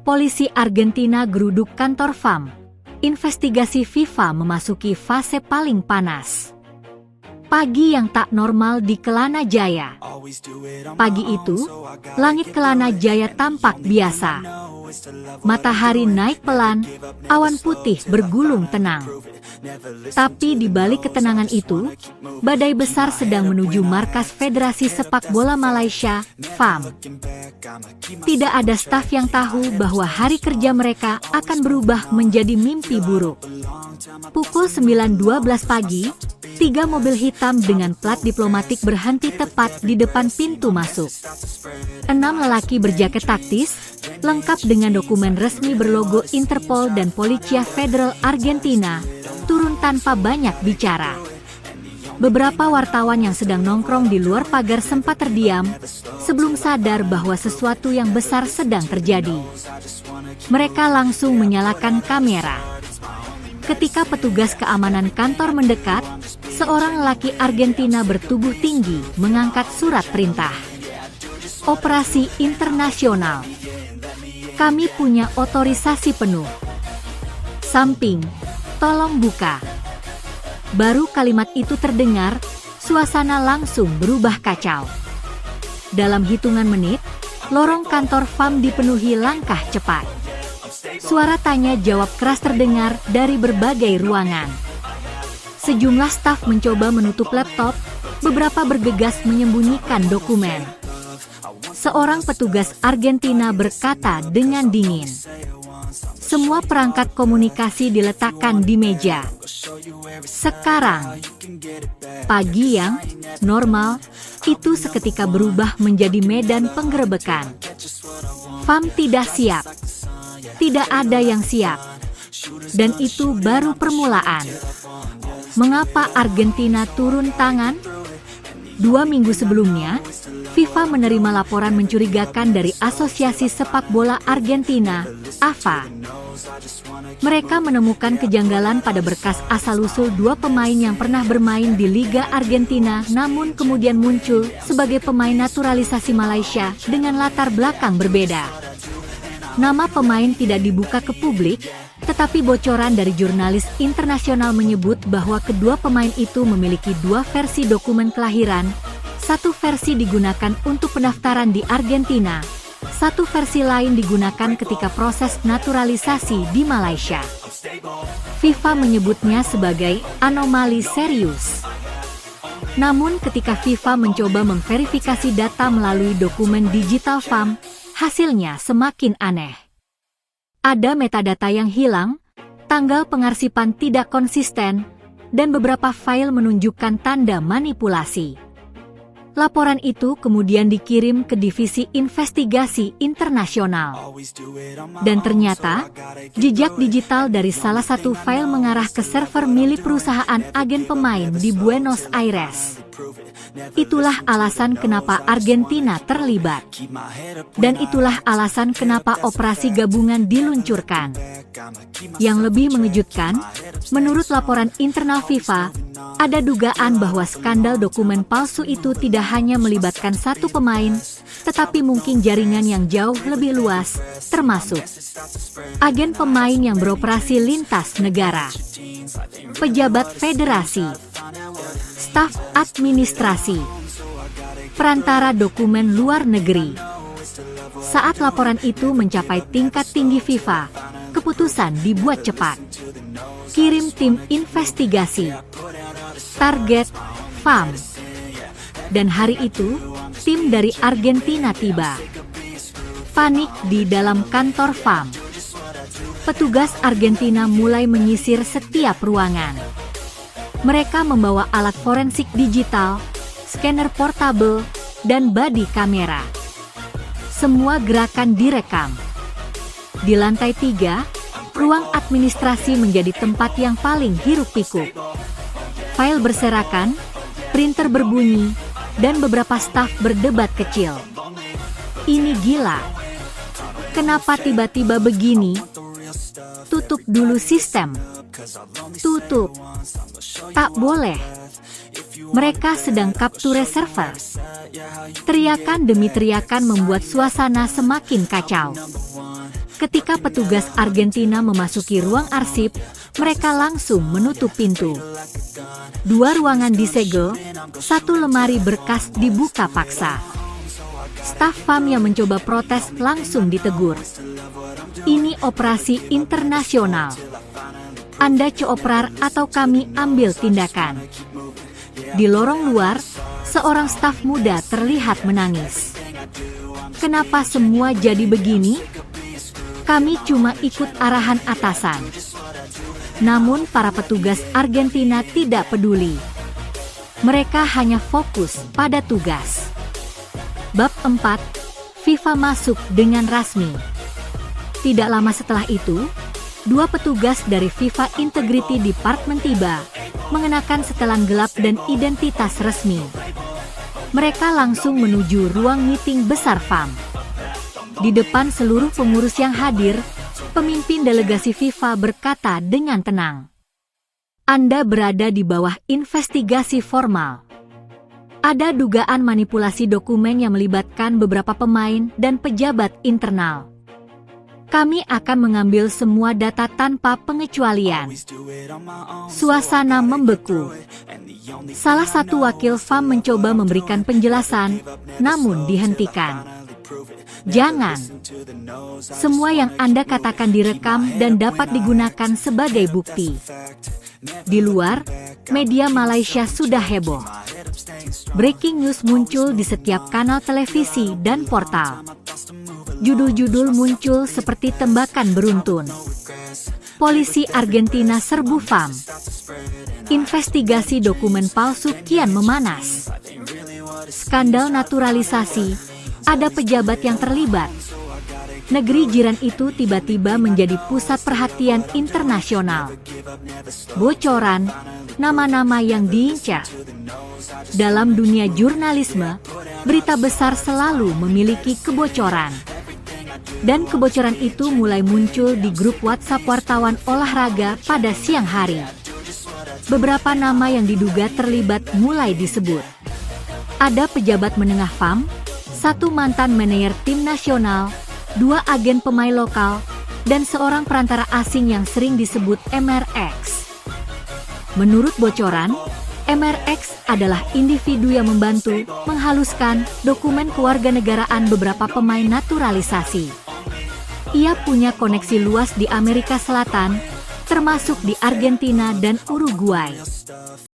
Polisi Argentina geruduk kantor FAM. Investigasi FIFA memasuki fase paling panas. Pagi yang tak normal di Kelana Jaya. Pagi itu, langit Kelana Jaya tampak biasa. Matahari naik pelan, awan putih bergulung tenang. Tapi di balik ketenangan itu, badai besar sedang menuju markas Federasi Sepak Bola Malaysia, FAM. Tidak ada staf yang tahu bahwa hari kerja mereka akan berubah menjadi mimpi buruk. Pukul 9.12 pagi, 3 mobil hitam dengan plat diplomatik berhenti tepat di depan pintu masuk. 6 lelaki berjaket taktis, lengkap dengan dokumen resmi berlogo Interpol dan Policia Federal Argentina, turun tanpa banyak bicara. Beberapa wartawan yang sedang nongkrong di luar pagar sempat terdiam, sebelum sadar bahwa sesuatu yang besar sedang terjadi. Mereka langsung menyalakan kamera. Ketika petugas keamanan kantor mendekat, seorang lelaki Argentina bertubuh tinggi mengangkat surat perintah. Operasi internasional. Kami punya otorisasi penuh. Samping, tolong buka. Baru kalimat itu terdengar, suasana langsung berubah kacau. Dalam hitungan menit, lorong kantor FAM dipenuhi langkah cepat. Suara tanya jawab keras terdengar dari berbagai ruangan. Sejumlah staf mencoba menutup laptop, beberapa bergegas menyembunyikan dokumen. Seorang petugas Argentina berkata dengan dingin, "Semua perangkat komunikasi diletakkan di meja." Sekarang, pagi yang normal itu seketika berubah menjadi medan penggerebekan. FAM tidak siap. Tidak ada yang siap. Dan itu baru permulaan. Mengapa Argentina turun tangan? 2 minggu sebelumnya, FIFA menerima laporan mencurigakan dari Asosiasi Sepak Bola Argentina, AFA. Mereka menemukan kejanggalan pada berkas asal-usul 2 pemain yang pernah bermain di Liga Argentina namun kemudian muncul sebagai pemain naturalisasi Malaysia dengan latar belakang berbeda. Nama pemain tidak dibuka ke publik, tetapi bocoran dari jurnalis internasional menyebut bahwa kedua pemain itu memiliki 2 versi dokumen kelahiran. Satu versi digunakan untuk pendaftaran di Argentina, satu versi lain digunakan ketika proses naturalisasi di Malaysia. FIFA menyebutnya sebagai anomali serius. Namun ketika FIFA mencoba memverifikasi data melalui dokumen digital FAM, hasilnya semakin aneh. Ada metadata yang hilang, tanggal pengarsipan tidak konsisten, dan beberapa file menunjukkan tanda manipulasi. Laporan itu kemudian dikirim ke Divisi Investigasi Internasional. Dan ternyata, jejak digital dari salah satu file mengarah ke server milik perusahaan agen pemain di Buenos Aires. Itulah alasan kenapa Argentina terlibat. Dan itulah alasan kenapa operasi gabungan diluncurkan. Yang lebih mengejutkan, menurut laporan internal FIFA, ada dugaan bahwa skandal dokumen palsu itu tidak hanya melibatkan satu pemain, tetapi mungkin jaringan yang jauh lebih luas, termasuk agen pemain yang beroperasi lintas negara, pejabat federasi, staf administrasi, perantara dokumen luar negeri. Saat laporan itu mencapai tingkat tinggi FIFA, keputusan dibuat cepat. Kirim tim investigasi. Target FAM. Dan hari itu, tim dari Argentina tiba. Panik di dalam kantor FAM. Petugas Argentina mulai menyisir setiap ruangan. Mereka membawa alat forensik digital, scanner portable, dan body kamera. Semua gerakan direkam. Di lantai 3, ruang administrasi menjadi tempat yang paling hiruk-pikuk. File berserakan, printer berbunyi, dan beberapa staf berdebat kecil. Ini gila. Kenapa tiba-tiba begini? Tutup dulu sistem. Tutup. Tak boleh. Mereka sedang capture server. Teriakan demi teriakan membuat suasana semakin kacau. Ketika petugas Argentina memasuki ruang arsip, mereka langsung menutup pintu. 2 ruangan disegel, 1 lemari berkas dibuka paksa. Staf FAM yang mencoba protes langsung ditegur. Ini operasi internasional. Anda cooprar atau kami ambil tindakan. Di lorong luar, seorang staf muda terlihat menangis. Kenapa semua jadi begini? Kami cuma ikut arahan atasan. Namun para petugas Argentina tidak peduli. Mereka hanya fokus pada tugas. Bab 4, FIFA masuk dengan rasmi. Tidak lama setelah itu, 2 petugas dari FIFA Integrity Department tiba, mengenakan setelan gelap dan identitas resmi. Mereka langsung menuju ruang meeting besar FAM. Di depan seluruh pengurus yang hadir, pemimpin delegasi FIFA berkata dengan tenang, "Anda berada di bawah investigasi formal. Ada dugaan manipulasi dokumen yang melibatkan beberapa pemain dan pejabat internal. Kami akan mengambil semua data tanpa pengecualian." Suasana membeku. Salah satu wakil FAM mencoba memberikan penjelasan, namun dihentikan. Jangan. Semua yang Anda katakan direkam dan dapat digunakan sebagai bukti. Di luar, media Malaysia sudah heboh. Breaking news muncul di setiap kanal televisi dan portal. Judul-judul muncul seperti tembakan beruntun. Polisi Argentina serbu FAM. Investigasi dokumen palsu kian memanas. Skandal naturalisasi. Ada pejabat yang terlibat. Negeri jiran itu tiba-tiba menjadi pusat perhatian internasional. Bocoran, nama-nama yang diincar. Dalam dunia jurnalisme, berita besar selalu memiliki kebocoran. Dan kebocoran itu mulai muncul di grup WhatsApp wartawan olahraga pada siang hari. Beberapa nama yang diduga terlibat mulai disebut. Ada pejabat menengah FAM, 1 mantan manajer tim nasional, 2 agen pemain lokal, dan seorang perantara asing yang sering disebut MRX. Menurut bocoran, MRX adalah individu yang membantu menghaluskan dokumen kewarganegaraan beberapa pemain naturalisasi. Ia punya koneksi luas di Amerika Selatan, termasuk di Argentina dan Uruguay.